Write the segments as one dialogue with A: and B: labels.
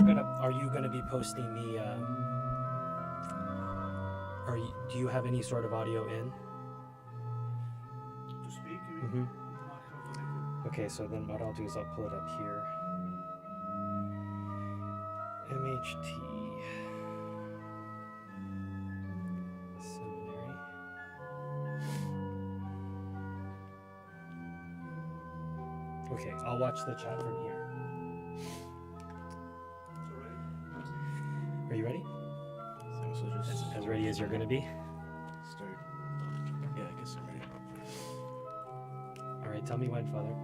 A: Are you gonna be posting the? Do you have any sort of audio in?
B: To speak, you
A: Mm-hmm.
B: mean? Not connected.
A: Okay, so then what I'll do is I'll pull it up here. MHT Seminary. Okay, I'll watch the chat from here.
B: It's alright.
A: Are you ready?
B: So just
A: As ready as you're gonna be?
B: start. Yeah, I guess I'm ready.
A: All right, tell me when, Father.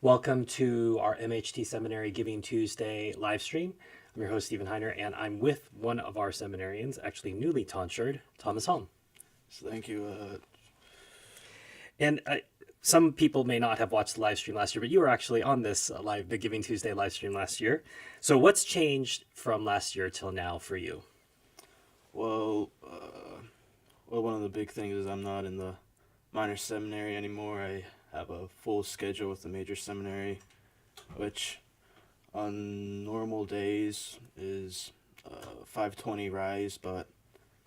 A: Welcome to our MHT Seminary Giving Tuesday live stream. I'm your host, Stephen Heiner, and I'm with one of our seminarians, actually newly tonsured, Thomas Holm.
B: So thank you.
A: And some people may not have watched the live stream last year, but you were actually on this the Giving Tuesday live stream last year. So what's changed from last year till now for you?
B: Well, one of the big things is I'm not in the minor seminary anymore. I have a full schedule with the major seminary, which on normal days is 5:20 rise, but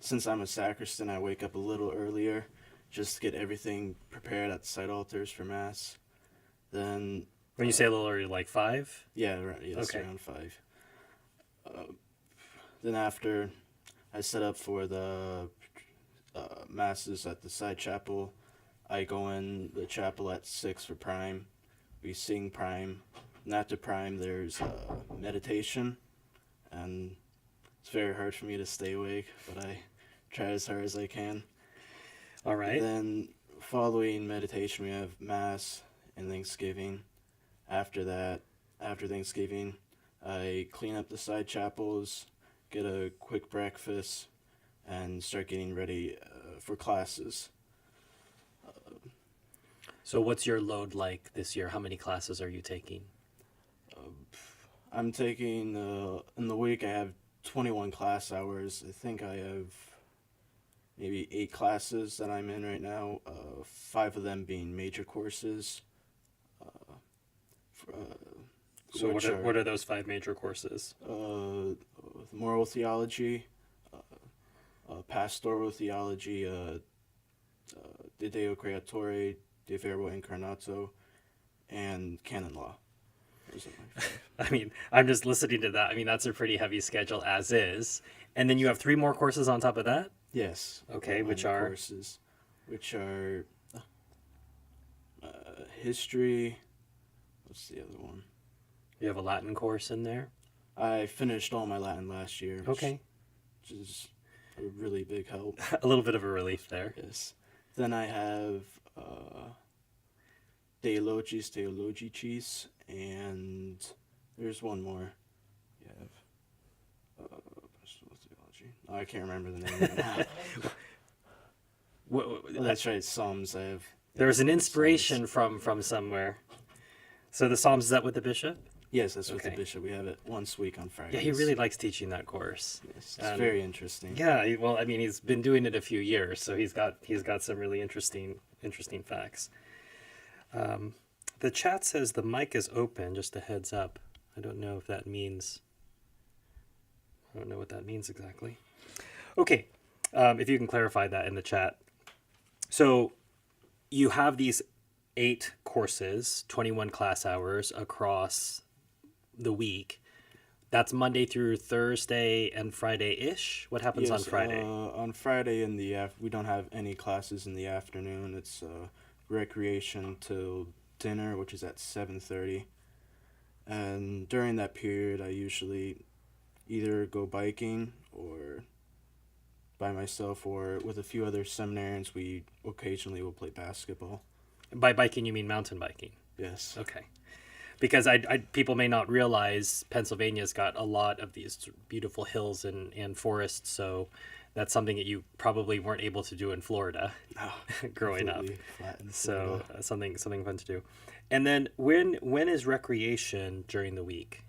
B: since I'm a sacristan, I wake up a little earlier just to get everything prepared at the site altars for Mass. Then
A: When you say a little early, like 5?
B: yeah, right, yes,
A: Okay.
B: around 5. Then after I set up for the Masses at the side chapel, I go in the chapel at 6 for prime. We sing prime. And after prime, there's meditation. And it's very hard for me to stay awake, but I try as hard as I can.
A: All right.
B: Then following meditation, we have Mass and Thanksgiving. After Thanksgiving, I clean up the side chapels, get a quick breakfast, and start getting ready for classes.
A: So what's your load like this year? How many classes are you taking?
B: I'm taking, in the week, I have 21 class hours. I think I have maybe 8 classes that I'm in right now, 5 of them being major courses.
A: So what are those 5 major courses?
B: Moral theology, pastoral theology, De Deo Creatore, De Verbo Incarnato, and canon law. Those are my 5.
A: I mean, I'm just listening to that. I mean, that's a pretty heavy schedule as is. And then you have 3 more courses on top of that?
B: Yes.
A: Okay, which
B: minor
A: are?
B: courses, which are history. What's the other one?
A: You have a Latin course in there?
B: I finished all my Latin last year.
A: Okay.
B: Which is a really big help.
A: A little bit of a relief there.
B: Yes. Then I have De Logis Theologicis, and there's one more. You have pastoral theology. Oh, I can't remember the name right now. Well, that's right, Psalms. I have.
A: There's an inspiration from somewhere. So the Psalms, is that with the bishop?
B: Yes, that's with
A: Okay.
B: the bishop. We have it once a week on Fridays.
A: Yeah, he really likes teaching that course.
B: Yes, it's very interesting.
A: Yeah, well, I mean, he's been doing it a few years, so he's got some really interesting facts. The chat says the mic is open. Just a heads up. I don't know if that means. I don't know what that means exactly. Okay, if you can clarify that in the chat. So, you have these 8 courses, 21 class hours across the week. That's Monday through Thursday and Friday-ish? What happens on Friday?
B: On Friday we don't have any classes in the afternoon. It's recreation till dinner, which is at 7:30. And during that period, I usually either go biking or by myself or with a few other seminarians. We occasionally will play basketball.
A: By biking, you mean mountain biking?
B: Yes.
A: Okay. Because people may not realize Pennsylvania's got a lot of these beautiful hills and forests, so that's something that you probably weren't able to do in Florida growing up. So something fun to do. And then when is recreation during the week?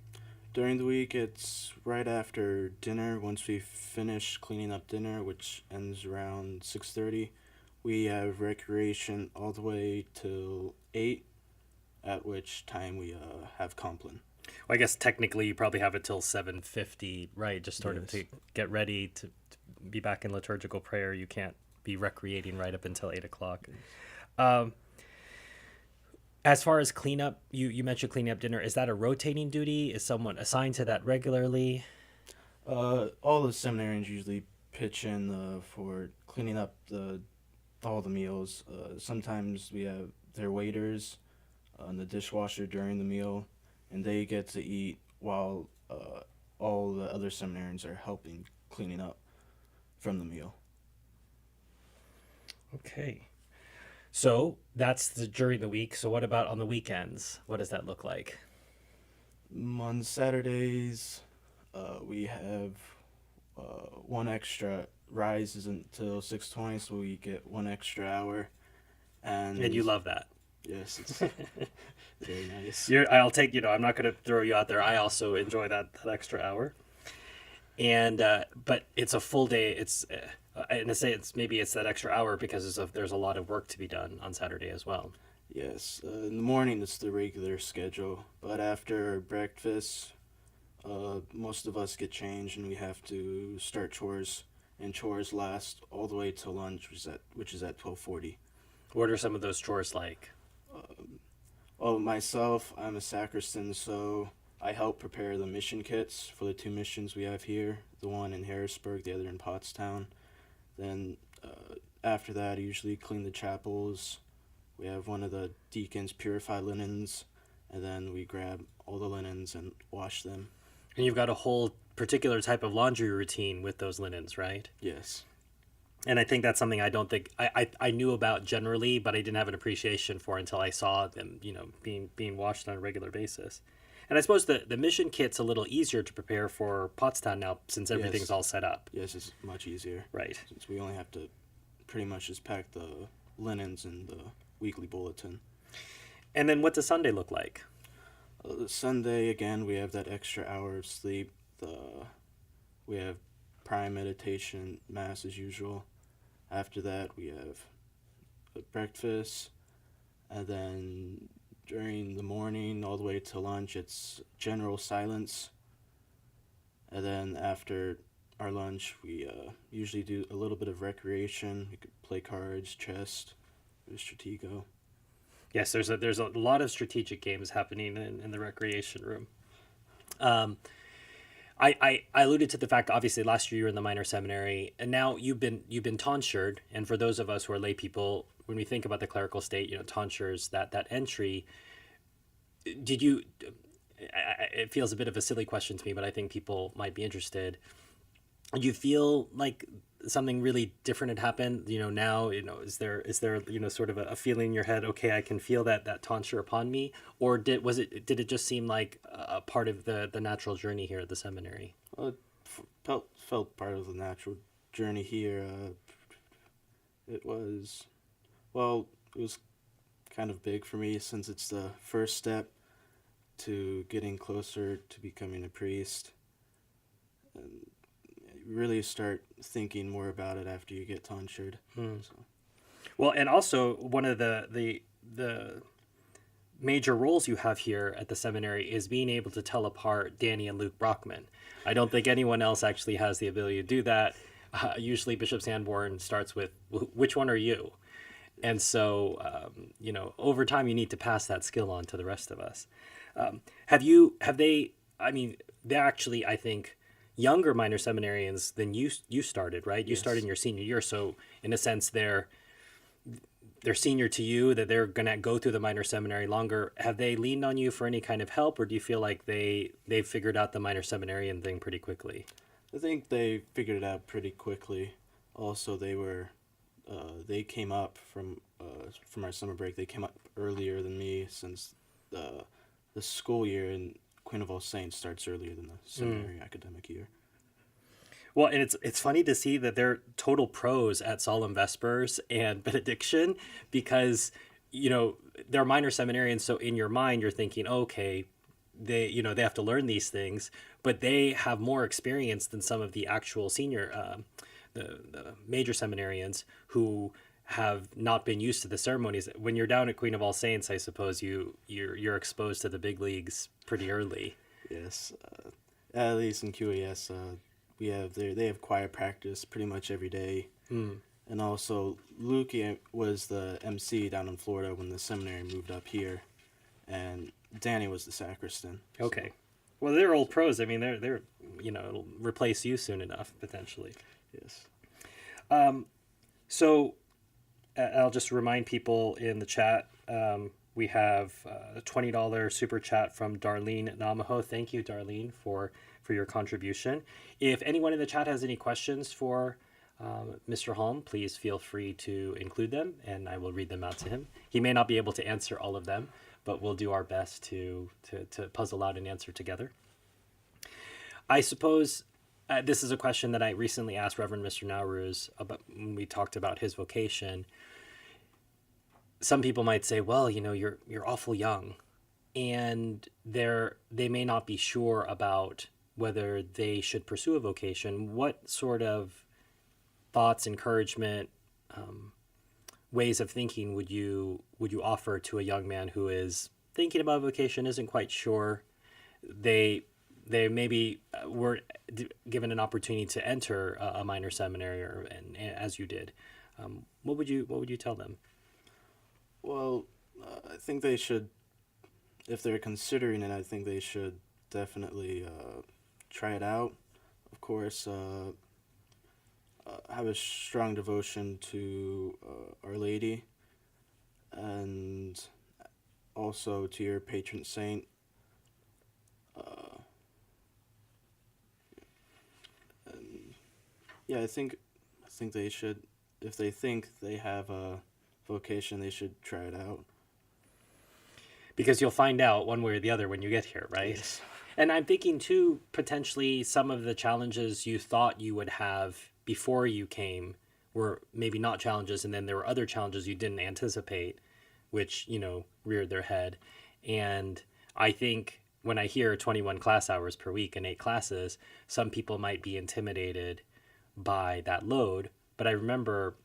B: During the week, it's right after dinner. Once we finish cleaning up dinner, which ends around 6:30, we have recreation all the way till 8. at which time we have Compline.
A: Well, I guess technically you probably have it till 7:50, right? Just sort of
B: Yes.
A: to get ready to be back in liturgical prayer. You can't be recreating right up until 8 o'clock. Um, as far as cleanup, you mentioned cleaning up dinner. Is that a rotating duty? Is someone assigned to that regularly?
B: All the seminarians usually pitch in for cleaning up all the meals. Sometimes we have their waiters and the dishwasher during the meal, and they get to eat while all the other seminarians are helping cleaning up from the meal.
A: Okay. So that's during the week. So what about on the weekends? What does that look like?
B: On Saturdays, we have one extra. Rise isn't until 6:20, so we get one extra hour.
A: And you love that.
B: Yes, it's very nice.
A: I'll take, I'm not going to throw you out there. I also enjoy that extra hour. And, but it's a full day. And I say maybe it's that extra hour because there's a lot of work to be done on Saturday as well.
B: Yes, in the morning it's the regular schedule, but after breakfast, most of us get changed and we have to start chores, and chores last all the way till lunch, which is at 12:40.
A: What are some of those chores like?
B: Well, myself, I'm a sacristan, so I help prepare the mission kits for the two missions we have here, the one in Harrisburg, the other in Pottstown. Then after that, I usually clean the chapels. We have one of the deacons purify linens, and then we grab all the linens and wash them.
A: And you've got a whole particular type of laundry routine with those linens, right?
B: Yes.
A: And I think that's something I don't think I knew about generally, but I didn't have an appreciation for until I saw them, being washed on a regular basis. And I suppose the mission kit's a little easier to prepare for Pottstown now since everything's
B: Yes.
A: all set up.
B: Yes, it's much easier.
A: Right.
B: Since we only have to pretty much just pack the linens in the weekly bulletin.
A: And then what does Sunday look like?
B: Sunday, again, we have that extra hour of sleep. We have prime meditation, mass as usual. After that, we have breakfast, and then during the morning all the way to lunch, it's general silence. And then after our lunch, we usually do a little bit of recreation. We could play cards, chess, Stratego.
A: Yes, there's a lot of strategic games happening in the recreation room. I alluded to the fact, obviously, last year you were in the minor seminary, and now you've been tonsured. And for those of us who are lay people, when we think about the clerical state, tonsures, that entry. Did you? It feels a bit of a silly question to me, but I think people might be interested. Do you feel like something really different had happened? Now, is there sort of a feeling in your head? Okay, I can feel that tonsure upon me, or did it just seem like a part of the natural journey here at the seminary?
B: It felt part of the natural journey here. It was kind of big for me since it's the first step to getting closer to becoming a priest. And you really start thinking more about it after you get tonsured. So.
A: Well, and also one of the major roles you have here at the seminary is being able to tell apart Danny and Luke Brockman. I don't think anyone else actually has the ability to do that. Usually Bishop Sanborn starts with, which one are you? And so, over time you need to pass that skill on to the rest of us. They're actually, I think, younger minor seminarians than you started, right? You
B: Yes.
A: started in your senior year. So in a sense, they're senior to you, that they're going to go through the minor seminary longer. Have they leaned on you for any kind of help, or do you feel like they've figured out the minor seminarian thing pretty quickly?
B: I think they figured it out pretty quickly. Also, they came up from our summer break. They came up earlier than me since the school year in Queen of All Saints starts earlier than the seminary academic year.
A: Well, and it's funny to see that they're total pros at Solemn Vespers and Benediction, because they're minor seminarians. So in your mind, you're thinking, okay, they have to learn these things, but they have more experience than some of the actual senior, the major seminarians who have not been used to the ceremonies. When you're down at Queen of All Saints, I suppose you're exposed to the big leagues pretty early.
B: Yes, at least in QAS, they have choir practice pretty much every day. And also, Luke was the MC down in Florida when the seminary moved up here, and Danny was the sacristan.
A: Okay. Well, they're old pros. I mean, they're it'll replace you soon enough, potentially.
B: Yes.
A: So I'll just remind people in the chat, we have a $20 super chat from Darlene Namaho. Thank you, Darlene, for your contribution. If anyone in the chat has any questions for Mr. Holm, please feel free to include them, and I will read them out to him. He may not be able to answer all of them, but we'll do our best to puzzle out an answer together. I suppose this is a question that I recently asked Reverend Mr. Nowruz about when we talked about his vocation. Some people might say, well, you're awful young, and they may not be sure about whether they should pursue a vocation. What sort of thoughts, encouragement, ways of thinking would you offer to a young man who is thinking about vocation, isn't quite sure? They maybe were given an opportunity to enter a minor seminary, and as you did. What would you tell them?
B: Well, I think they should, if they're considering it, I think they should definitely try it out. Of course, have a strong devotion to Our Lady, and also to your patron saint. And yeah, I think they should, if they think they have a vocation, they should try it out.
A: Because you'll find out one way or the other when you get here, right?
B: Yes.
A: And I'm thinking too, potentially some of the challenges you thought you would have before you came were maybe not challenges, and then there were other challenges you didn't anticipate, which, reared their head. And I think when I hear 21 class hours per week and 8 classes, some people might be intimidated by that load. But I remember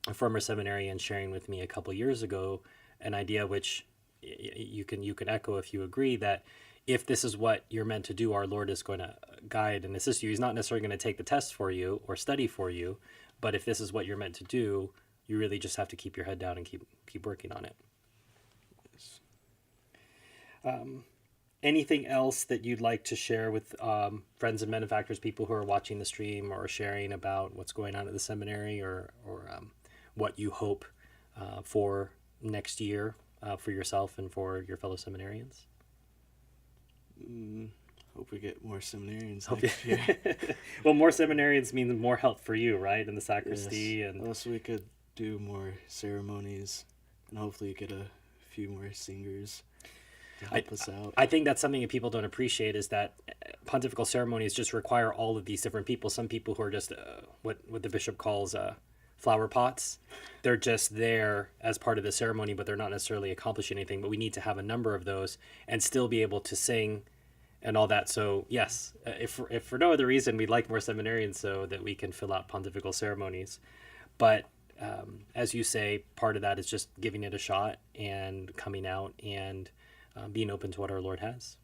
A: a former seminarian sharing with me a couple years ago an idea which you can echo if you agree, that if this is what you're meant to do, our Lord is going to guide and assist you. He's not necessarily going to take the test for you or study for you, but if this is what you're meant to do, you really just have to keep your head down and keep working on it.
B: Yes.
A: Anything else that you'd like to share with friends and benefactors, people who are watching the stream or sharing about what's going on at the seminary, or what you hope for next year for yourself and for your fellow seminarians?
B: Hope we get more seminarians next year.
A: Well, more seminarians means more help for you, right? In the sacristy.
B: Yes.
A: And
B: also we could do more ceremonies and hopefully get a few more singers to help us out.
A: I think that's something that people don't appreciate, is that pontifical ceremonies just require all of these different people. Some people who are just what the bishop calls flower pots. They're just there as part of the ceremony, but they're not necessarily accomplishing anything. But we need to have a number of those and still be able to sing and all that. So yes, if for no other reason, we'd like more seminarians so that we can fill out pontifical ceremonies. But as you say, part of that is just giving it a shot and coming out and being open to what our Lord has.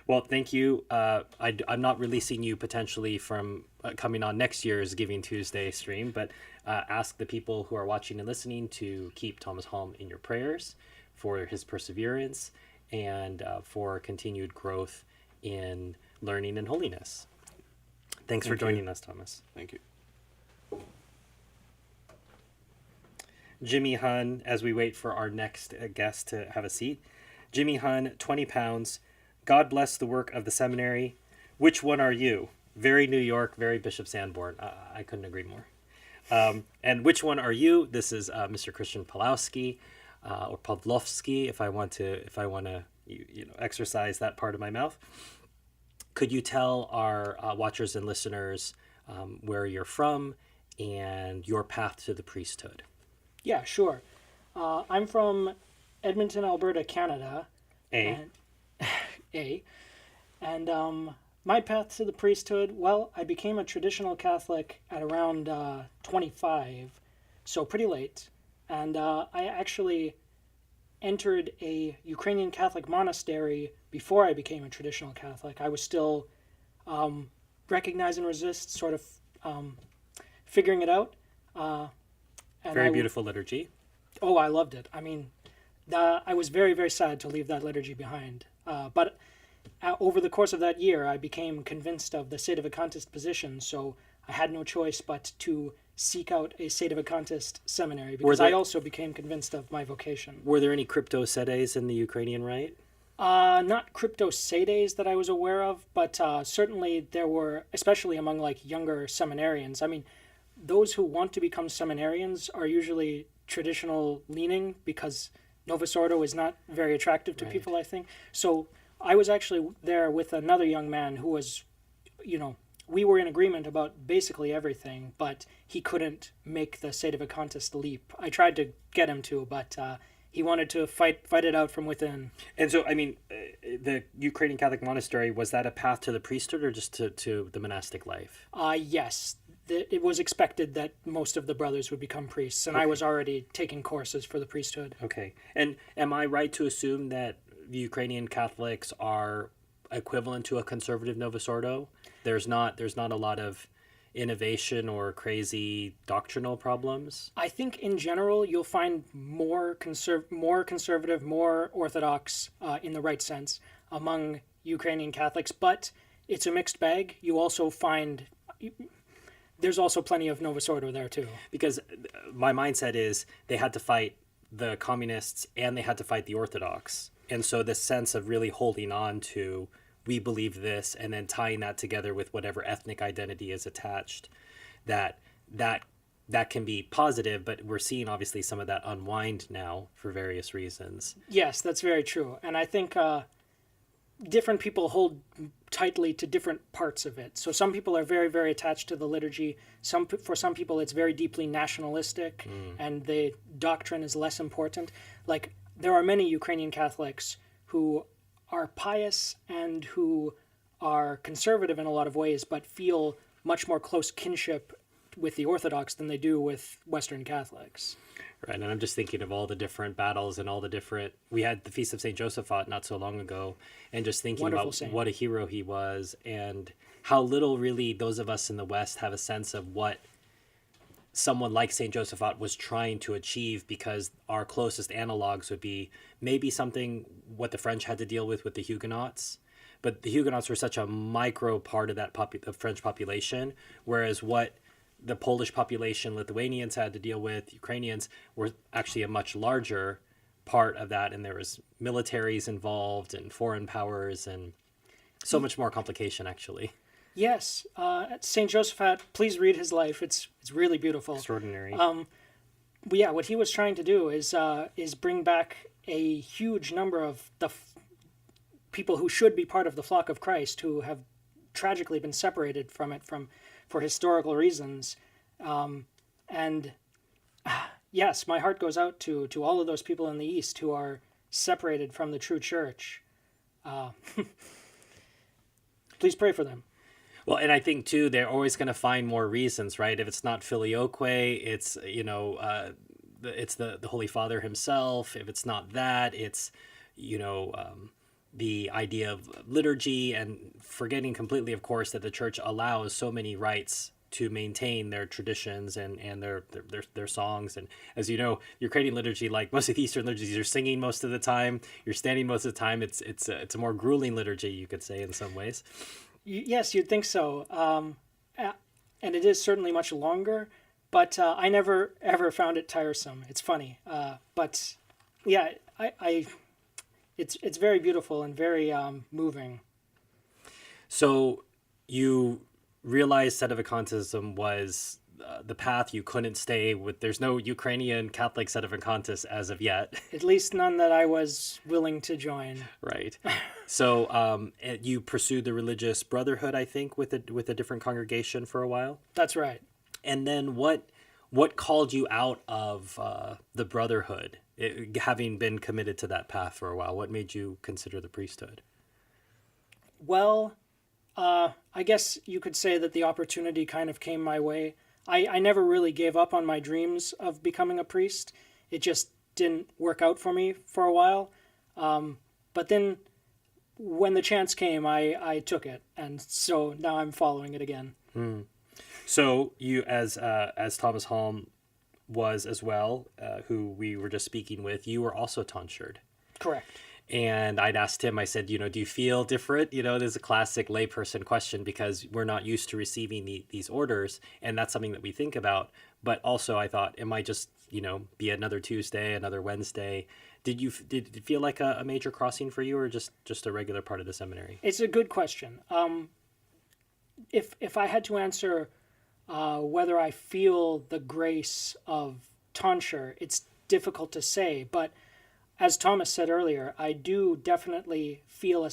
A: Well, thank you. I'm not releasing you potentially from coming on next year's Giving Tuesday stream, but ask the people who are watching and listening to keep Thomas Holm in your prayers for his perseverance and for continued growth in learning and holiness. Thanks for joining us, Thomas.
B: Thank you.
A: Jimmy Hun, as we wait for our next guest to have a seat. Jimmy Hun, 20 pounds. God bless the work of the seminary. Which one are you? Very New York, very Bishop Sanborn. I couldn't agree more. And which one are you? This is Mr. Christian Polowski, or Pavlovsky, if I want to exercise that part of my mouth. Could you tell our watchers and listeners where you're from and your path to the priesthood?
C: Yeah, sure. I'm from Edmonton, Alberta, Canada. And my path to the priesthood, well, I became a traditional Catholic at around 25. so pretty late. And I actually entered a Ukrainian Catholic monastery before I became a traditional Catholic. I was still recognize and resist, sort of figuring it out. And
A: Very beautiful liturgy.
C: Oh, I loved it. I mean, I was very, very sad to leave that liturgy behind. But over the course of that year, I became convinced of the sedevacantist position, so I had no choice but to seek out a sedevacantist seminary, because I also became convinced of my vocation.
A: Were there any crypto-sedes in the Ukrainian rite?
C: Not crypto-sedes that I was aware of, but certainly there were, especially among like younger seminarians. I mean, those who want to become seminarians are usually traditional leaning, because Novus Ordo is not very attractive to people, I think. So I was actually there with another young man who was, we were in agreement about basically everything, but he couldn't make the sedevacantist leap. I tried to get him to, but he wanted to fight it out from within.
A: And so, I mean, the Ukrainian Catholic monastery, was that a path to the priesthood or just to the monastic life?
C: Yes. It was expected that most of the brothers would become priests, and I was already taking courses for the priesthood.
A: Okay. And am I right to assume that the Ukrainian Catholics are equivalent to a conservative Novus Ordo? There's not a lot of innovation or crazy doctrinal problems?
C: I think in general you'll find more conservative, more orthodox, in the right sense, among Ukrainian Catholics, but it's a mixed bag. You also find there's also plenty of Novus Ordo there too.
A: Because my mindset is they had to fight the communists and they had to fight the Orthodox. And so this sense of really holding on to, we believe this, and then tying that together with whatever ethnic identity is attached, that can be positive, but we're seeing obviously some of that unwind now for various reasons.
C: Yes, that's very true. And I think different people hold tightly to different parts of it. So some people are very, very attached to the liturgy. For some people, it's very deeply nationalistic, and the doctrine is less important. Like, there are many Ukrainian Catholics who are pious and who are conservative in a lot of ways, but feel much more close kinship with the Orthodox than they do with Western Catholics.
A: Right, and I'm just thinking of all the different battles and all the different... We had the Feast of St. Josaphat not so long ago, and just thinking
C: Wonderful
A: about
C: saint.
A: what a hero he was, and how little really those of us in the West have a sense of what someone like St. Josaphat was trying to achieve, because our closest analogs would be maybe something what the French had to deal with the Huguenots. But the Huguenots were such a micro part of that the French population, whereas what the Polish population, Lithuanians had to deal with, Ukrainians, were actually a much larger part of that, and there was militaries involved and foreign powers and so much more complication, actually.
C: Yes, St. Josaphat, please read his life. It's really beautiful.
A: Extraordinary.
C: But yeah, what he was trying to do is bring back a huge number of the people who should be part of the flock of Christ, who have tragically been separated from it for historical reasons. And yes, my heart goes out to all of those people in the East who are separated from the true church. Please pray for them.
A: Well, and I think too, they're always going to find more reasons, right? If it's not filioque, it's it's the Holy Father himself. If it's not that, it's the idea of liturgy, and forgetting completely, of course, that the Church allows so many rites to maintain their traditions and their songs. And as you know, Ukrainian liturgy, like most of the Eastern liturgies, you're singing most of the time, you're standing most of the time. It's a more grueling liturgy, you could say, in some ways.
C: Yes, you'd think so. And it is certainly much longer, but I never ever found it tiresome. It's funny. But yeah, it's very beautiful and very moving.
A: So you realized sedevacantism was the path you couldn't stay with. There's no Ukrainian Catholic sedevacantists as of yet.
C: At least none that I was willing to join.
A: Right. So you pursued the religious brotherhood, I think, with a different congregation for a while.
C: That's right.
A: And then what called you out of the brotherhood, having been committed to that path for a while? What made you consider the priesthood?
C: Well, I guess you could say that the opportunity kind of came my way. I never really gave up on my dreams of becoming a priest. It just didn't work out for me for a while. But then when the chance came, I took it. And so now I'm following it again.
A: So you, as Thomas Holm was as well, who we were just speaking with, you were also tonsured.
C: Correct.
A: And I'd asked him, I said, do you feel different? There's a classic layperson question because we're not used to receiving these orders. And that's something that we think about. But also I thought, it might just, be another Tuesday, another Wednesday. Did it feel like a major crossing for you, or just a regular part of the seminary?
C: It's a good question. If I had to answer whether I feel the grace of tonsure, it's difficult to say. But as Thomas said earlier, I do definitely feel a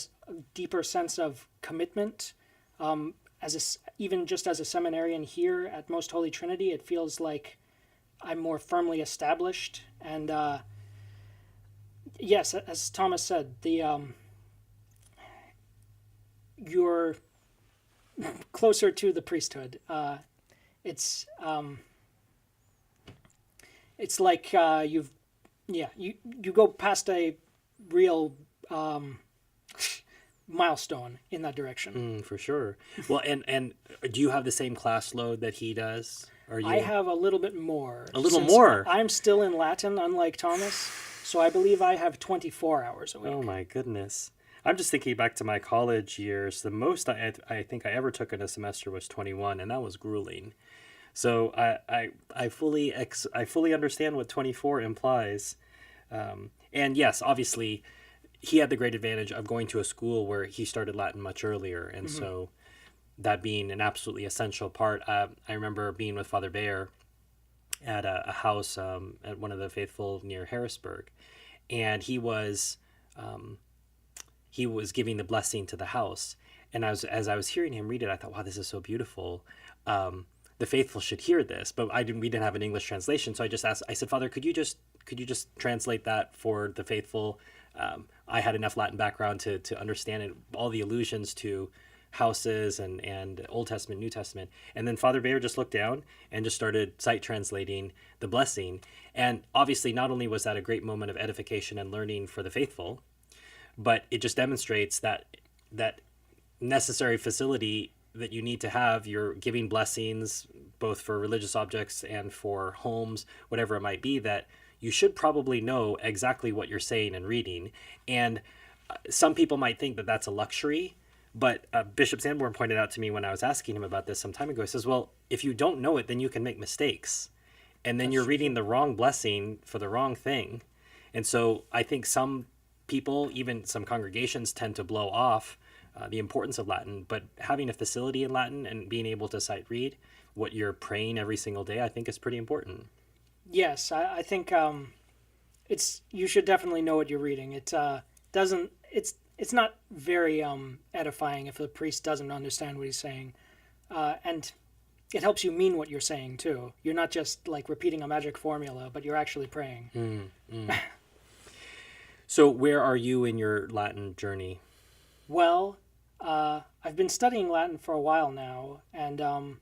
C: deeper sense of commitment. Even just as a seminarian here at Most Holy Trinity, it feels like I'm more firmly established. And yes, as Thomas said, you're closer to the priesthood. It's like you go past a real milestone in that direction.
A: For sure. Well, and do you have the same class load that he does?
C: I have a little bit more.
A: A little more?
C: I'm still in Latin, unlike Thomas, so I believe I have 24 hours a week.
A: Oh my goodness. I'm just thinking back to my college years. The most I think I ever took in a semester was 21, and that was grueling. So I fully understand what 24 implies. And yes, obviously, he had the great advantage of going to a school where he started Latin much earlier, and so that being an absolutely essential part. I remember being with Father Bayer at a house at one of the faithful near Harrisburg, and he was giving the blessing to the house, and as I was hearing him read it, I thought, wow, this is so beautiful. The faithful should hear this, but we didn't have an English translation, so I just asked. I said, Father, could you just translate that for the faithful? I had enough Latin background to understand it, all the allusions to houses and Old Testament, New Testament. And then Father Bayer just looked down and just started sight translating the blessing. And obviously, not only was that a great moment of edification and learning for the faithful, but it just demonstrates that necessary facility that you need to have. You're giving blessings both for religious objects and for homes, whatever it might be, that you should probably know exactly what you're saying and reading. And some people might think that that's a luxury, but Bishop Sanborn pointed out to me when I was asking him about this some time ago, he says, well, if you don't know it, then you can make mistakes. And then you're reading the wrong blessing for the wrong thing. And so I think some people, even some congregations, tend to blow off the importance of Latin, but having a facility in Latin and being able to sight read what you're praying every single day, I think is pretty important.
C: Yes, I think you should definitely know what you're reading. It's not very edifying if the priest doesn't understand what he's saying, and it helps you mean what you're saying too. You're not just like repeating a magic formula, but you're actually praying.
A: So where are you in your Latin journey?
C: Well, I've been studying Latin for a while now, and I'm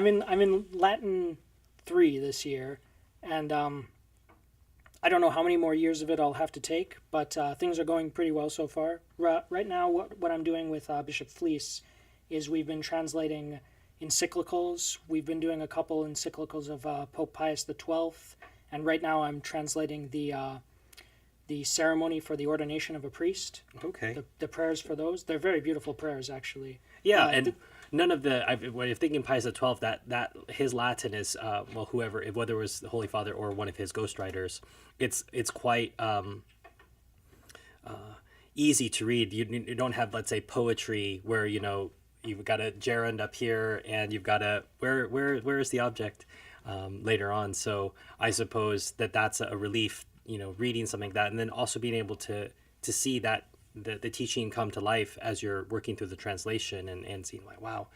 C: in Latin 3 this year, and I don't know how many more years of it I'll have to take, but things are going pretty well so far. Right now, what I'm doing with Bishop Fleece is we've been translating encyclicals. We've been doing a couple encyclicals of Pope Pius XII, and right now I'm translating the ceremony for the ordination of a priest.
A: Okay.
C: The prayers for those. They're very beautiful prayers, actually.
A: Yeah, and none of when you're thinking Pius XII, that his Latin is, whether it was the Holy Father or one of his ghostwriters, it's quite easy to read. You don't have, let's say, poetry where, you've got a gerund up here and you've got a, where is the object later on. So I suppose that's a relief, reading something like that, and then also being able to see that the teaching come to life as you're working through the translation and seeing like, wow,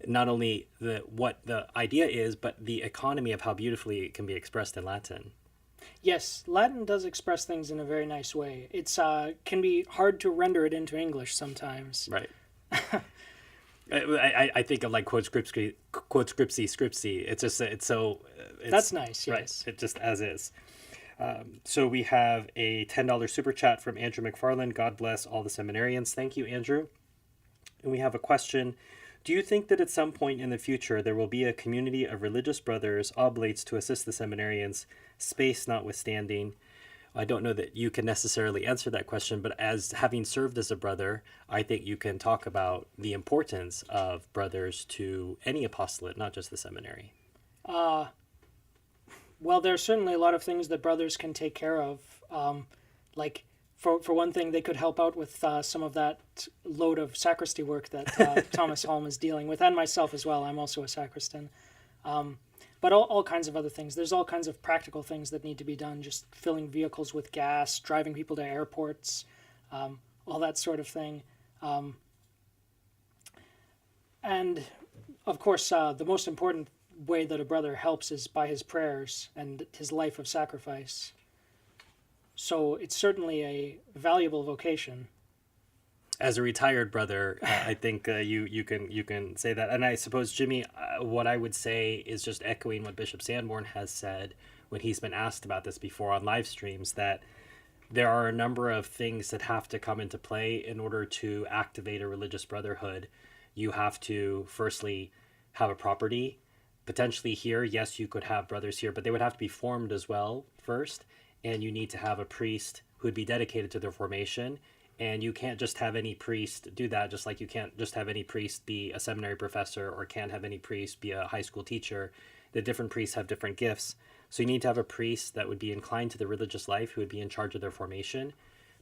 A: not only what the idea is, but the economy of how beautifully it can be expressed in Latin.
C: Yes, Latin does express things in a very nice way. It's can be hard to render it into English sometimes.
A: Right. I think of like quote scriptsy. It's so it's,
C: That's nice.
A: right.
C: Yes.
A: It just as is. So we have a $10 super chat from Andrew McFarland. God bless all the seminarians. Thank you, Andrew. And we have a question. Do you think that at some point in the future there will be a community of religious brothers, oblates, to assist the seminarians, space notwithstanding? I don't know that you can necessarily answer that question, but as having served as a brother, I think you can talk about the importance of brothers to any apostolate, not just the seminary.
C: Well, there's certainly a lot of things that brothers can take care of. Like, for one thing, they could help out with some of that load of sacristy work that Thomas Holm is dealing with, and myself as well. I'm also a sacristan. But all kinds of other things. There's all kinds of practical things that need to be done, just filling vehicles with gas, driving people to airports, all that sort of thing. And, of course, the most important way that a brother helps is by his prayers and his life of sacrifice. So it's certainly a valuable vocation.
A: As a retired brother, I think you can say that. And I suppose, Jimmy, what I would say is just echoing what Bishop Sanborn has said when he's been asked about this before on live streams, that there are a number of things that have to come into play in order to activate a religious brotherhood. You have to, firstly, have a property. Potentially here, yes, you could have brothers here, but they would have to be formed as well first. And you need to have a priest who would be dedicated to their formation. And you can't just have any priest do that, just like you can't just have any priest be a seminary professor or can't have any priest be a high school teacher. The different priests have different gifts. So you need to have a priest that would be inclined to the religious life, who would be in charge of their formation,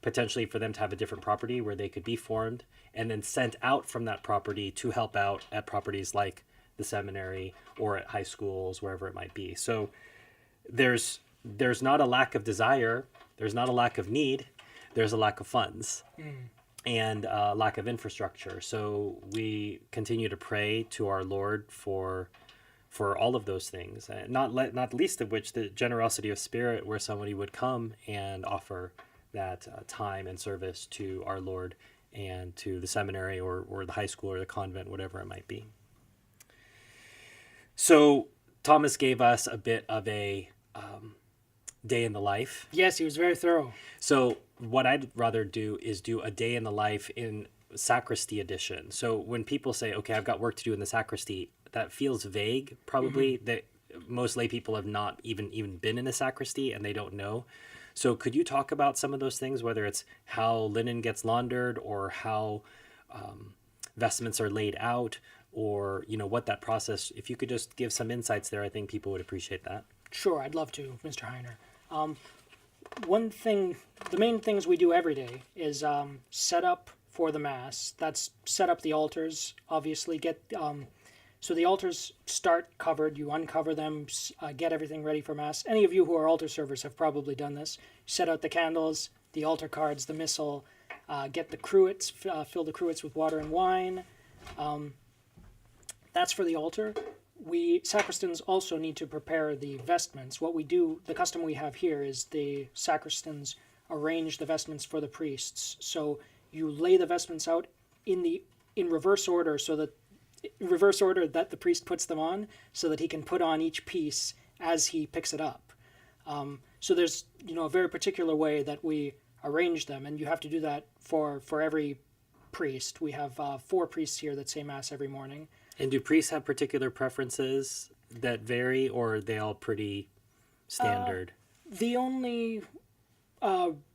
A: potentially for them to have a different property where they could be formed and then sent out from that property to help out at properties like the seminary or at high schools, wherever it might be. So there's not a lack of desire. There's not a lack of need. There's a lack of funds and a lack of infrastructure. So we continue to pray to our Lord for all of those things, not least of which the generosity of spirit, where somebody would come and offer that time and service to our Lord and to the seminary or the high school or the convent, whatever it might be. So Thomas gave us a bit of a day in the life.
C: Yes, he was very thorough.
A: So what I'd rather do is do a day in the life in sacristy edition. So when people say, okay, I've got work to do in the sacristy, that feels vague, probably. That most lay people have not even been in a sacristy and they don't know. So could you talk about some of those things, whether it's how linen gets laundered or how vestments are laid out, or what that process, if you could just give some insights there, I think people would appreciate that.
C: Sure, I'd love to, Mr. Heiner. One thing, the main things we do every day is set up for the Mass. That's set up the altars, obviously. So the altars start covered. You uncover them, get everything ready for Mass. Any of you who are altar servers have probably done this. Set out the candles, the altar cards, the missal, get the cruets, fill the cruets with water and wine. That's for the altar. We sacristans also need to prepare the vestments. What we do, the custom we have here is the sacristans arrange the vestments for the priests. So you lay the vestments out in reverse order, that the priest puts them on, so that he can put on each piece as he picks it up. So there's a very particular way that we arrange them, and you have to do that for every priest. We have 4 priests here that say Mass every morning.
A: And do priests have particular preferences that vary, or are they all pretty standard?
C: The only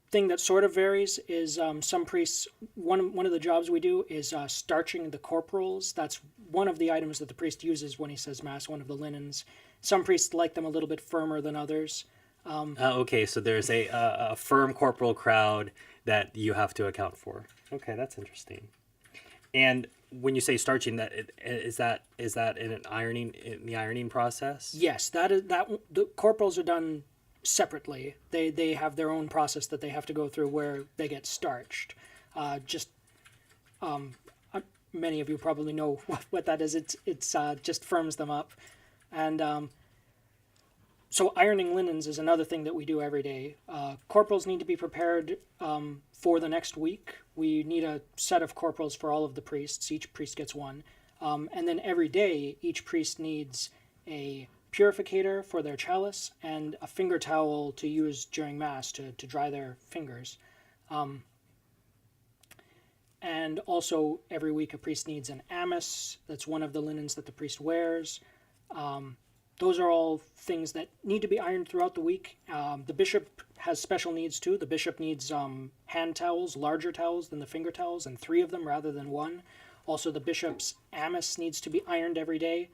C: thing that sort of varies is some priests, one of the jobs we do is starching the corporals. That's one of the items that the priest uses when he says Mass, one of the linens. Some priests like them a little bit firmer than others.
A: Okay, so there's a firm corporal crowd that you have to account for. Okay, that's interesting. And when you say starching, is that in the ironing process?
C: Yes, the corporals are done separately. They have their own process that they have to go through where they get starched. Many of you probably know what that is. It's just firms them up, and So ironing linens is another thing that we do every day. Corporals need to be prepared for the next week. We need a set of corporals for all of the priests. Each priest gets one. And then every day, each priest needs a purificator for their chalice and a finger towel to use during Mass to dry their fingers. And also, every week, a priest needs an amice. That's one of the linens that the priest wears. Those are all things that need to be ironed throughout the week. The bishop has special needs too. The bishop needs hand towels, larger towels than the finger towels, and 3 of them rather than 1. Also, the bishop's amice needs to be ironed every day.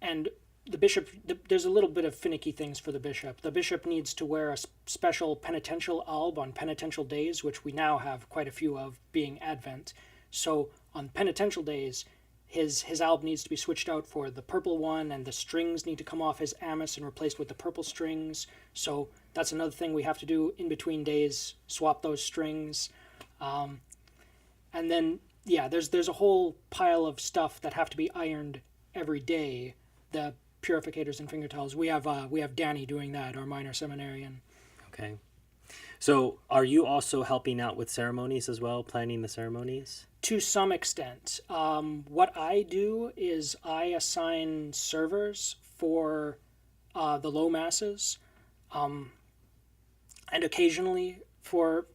C: And the bishop, there's a little bit of finicky things for the bishop. The bishop needs to wear a special penitential alb on penitential days, which we now have quite a few of, being Advent. So on penitential days, his alb needs to be switched out for the purple one, and the strings need to come off his amice and replaced with the purple strings. So that's another thing we have to do in between days, swap those strings. And then, yeah, there's a whole pile of stuff that have to be ironed every day. The purificators and finger towels. We have Danny doing that, our minor seminarian.
A: Okay. So are you also helping out with ceremonies as well, planning the ceremonies?
C: To some extent. What I do is I assign servers for the low masses, and occasionally for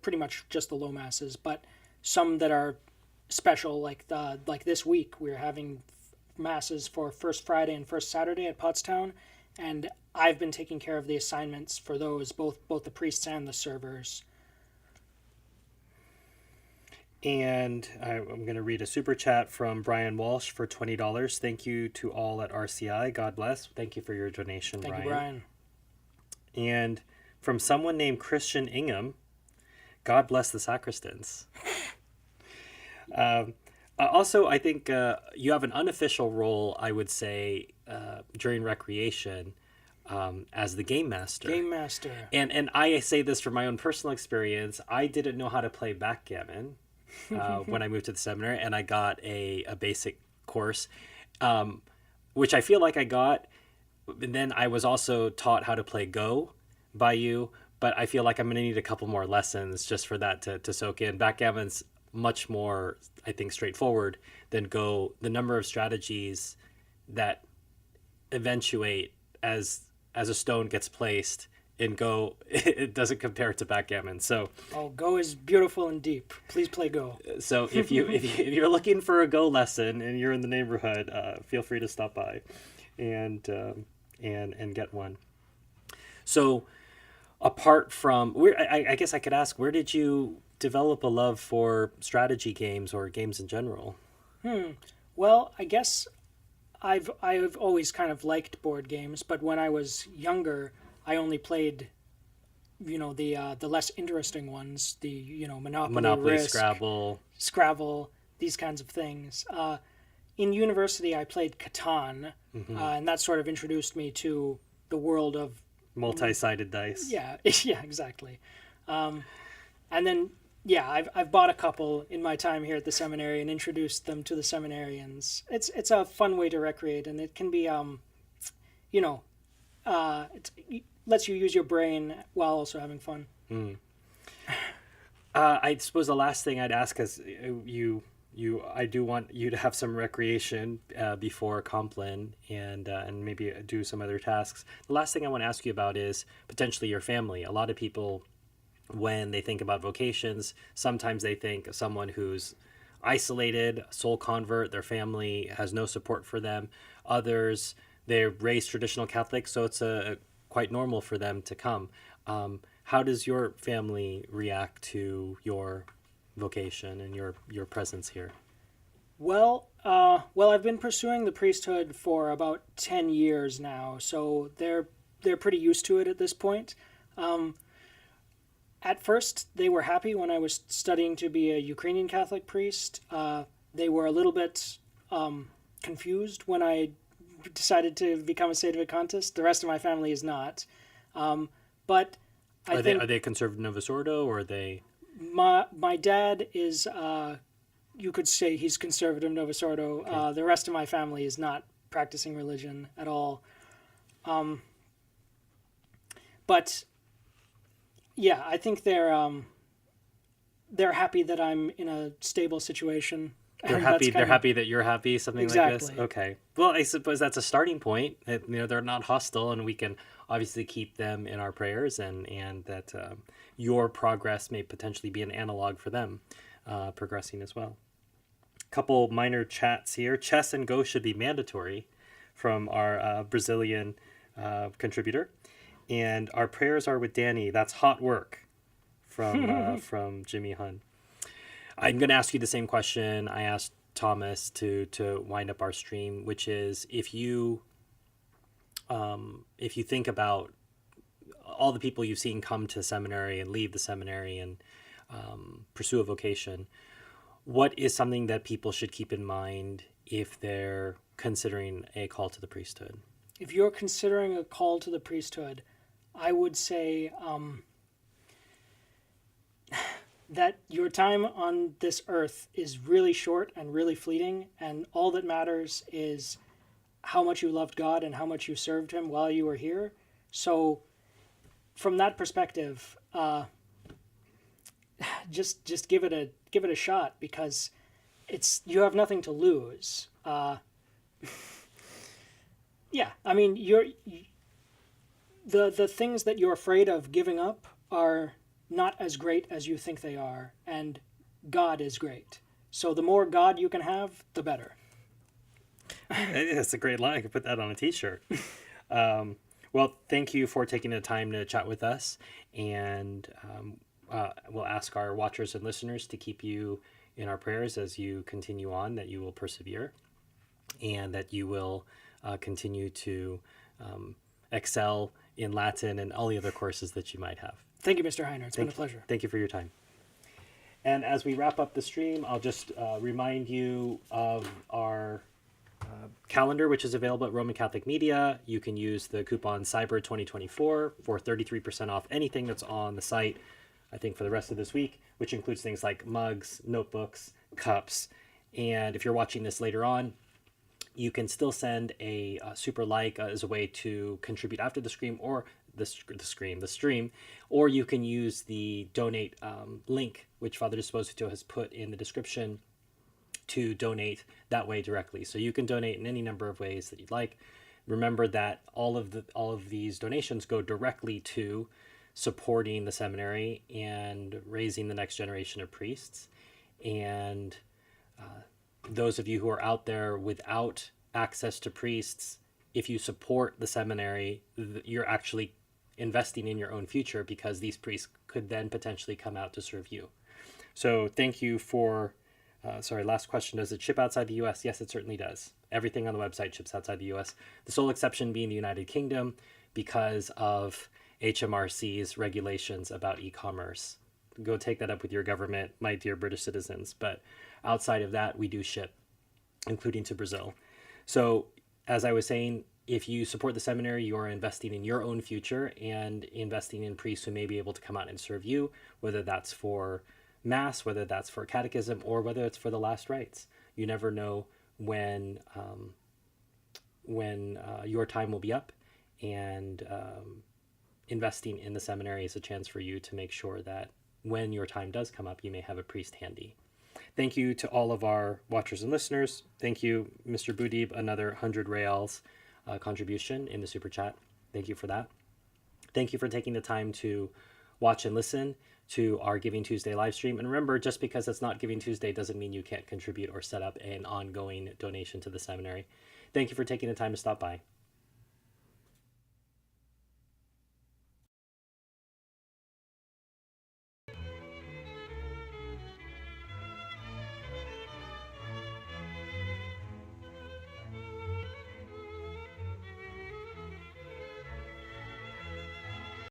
C: pretty much just the low masses, but some that are special, like this week we're having masses for First Friday and First Saturday at Pottstown, and I've been taking care of the assignments for those, both the priests and the servers.
A: And I'm going to read a super chat from Brian Walsh for $20. Thank you to all at RCI. God bless. Thank you for your donation,
C: Thank
A: Brian.
C: you, Brian.
A: And from someone named Christian Ingham, God bless the sacristans. Also, I think you have an unofficial role, I would say, during recreation as the game master.
C: Game master.
A: And I say this from my own personal experience. I didn't know how to play backgammon when I moved to the seminary, and I got a basic course, which I feel like I got. And then I was also taught how to play Go by you, but I feel like I'm going to need a couple more lessons just for that to soak in. Backgammon's much more, I think, straightforward than Go. The number of strategies that eventuate as a stone gets placed in Go, it doesn't compare to backgammon. So
C: Go is beautiful and deep. Please play Go.
A: So if you're looking for a Go lesson and you're in the neighborhood, feel free to stop by and get one. So apart from I guess I could ask, where did you develop a love for strategy games or games in general?
C: Well, I guess I've always kind of liked board games, but when I was younger, I only played, the less interesting ones, the Monopoly, Risk, Scrabble, these kinds of things. In university, I played Catan, and that sort of introduced me to the world of
A: multi-sided dice.
C: Yeah, yeah, exactly. And then, yeah, I've bought a couple in my time here at the seminary and introduced them to the seminarians. It's a fun way to recreate, and it can be, it lets you use your brain while also having fun.
A: I suppose the last thing I'd ask is I do want you to have some recreation before Compline and maybe do some other tasks. The last thing I want to ask you about is potentially your family. A lot of people, when they think about vocations, sometimes they think of someone who's isolated, soul convert, their family has no support for them. Others, they're raised traditional Catholic, so it's quite normal for them to come. How does your family react to your vocation and your presence here?
C: Well, I've been pursuing the priesthood for about 10 years now, so they're pretty used to it at this point. At first, they were happy when I was studying to be a Ukrainian Catholic priest. They were a little bit confused when I decided to become a sedevacantist. The rest of my family is not. But are
A: they conservative Novus Ordo, or are they?
C: My dad is, you could say he's conservative Novus Ordo.
A: Okay.
C: The rest of my family is not practicing religion at all. But yeah, I think they're happy that I'm in a stable situation.
A: They're
C: And
A: happy.
C: that's
A: They're
C: kinda-
A: happy that you're happy. Something like this.
C: Exactly.
A: Okay. Well, I suppose that's a starting point. They're not hostile, and we can obviously keep them in our prayers, and that your progress may potentially be an analog for them progressing as well. Couple minor chats here. Chess and Go should be mandatory, from our Brazilian contributor, and our prayers are with Danny. That's hot work, from Jimmy Hun. I'm going to ask you the same question I asked Thomas to wind up our stream, which is if you think about all the people you've seen come to seminary and leave the seminary and pursue a vocation, what is something that people should keep in mind if they're considering a call to the priesthood?
C: If you're considering a call to the priesthood, I would say that your time on this earth is really short and really fleeting, and all that matters is how much you loved God and how much you served him while you were here. So from that perspective, just give it a shot, because you have nothing to lose. Yeah, I mean, the things that you're afraid of giving up are not as great as you think they are, and God is great. So the more God you can have, the better.
A: That's a great line. I could put that on a t-shirt. Well, thank you for taking the time to chat with us, and we'll ask our watchers and listeners to keep you in our prayers as you continue on, that you will persevere, and that you will continue to excel in Latin and all the other courses that you might have.
C: Thank you, Mr. Heiner. It's been a pleasure.
A: Thank you for your time. And as we wrap up the stream, I'll just remind you of our calendar, which is available at Roman Catholic Media. You can use the coupon CYBER2024 for 33% off anything that's on the site, I think, for the rest of this week, which includes things like mugs, notebooks, cups. And if you're watching this later on, you can still send a super like as a way to contribute after the stream, or the stream, or you can use the donate link, which Father Disposito has put in the description, to donate that way directly. So you can donate in any number of ways that you'd like. Remember that all of these donations go directly to supporting the seminary and raising the next generation of priests. And those of you who are out there without access to priests, if you support the seminary, you're actually investing in your own future, because these priests could then potentially come out to serve you. So thank you for, last question, does it ship outside the US? Yes, it certainly does. Everything on the website ships outside the US. The sole exception being the United Kingdom, because of HMRC's regulations about e-commerce. Go take that up with your government, my dear British citizens. But outside of that, we do ship, including to Brazil. So as I was saying, if you support the seminary, you are investing in your own future and investing in priests who may be able to come out and serve you, whether that's for Mass, whether that's for catechism, or whether it's for the last rites. You never know when your time will be up, and investing in the seminary is a chance for you to make sure that when your time does come up, you may have a priest handy. Thank you to all of our watchers and listeners. Thank you, Mr. Boudib, another 100 reals contribution in the super chat. Thank you for that. Thank you for taking the time to watch and listen to our Giving Tuesday live stream. And remember, just because it's not Giving Tuesday doesn't mean you can't contribute or set up an ongoing donation to the seminary. Thank you for taking the time to stop by.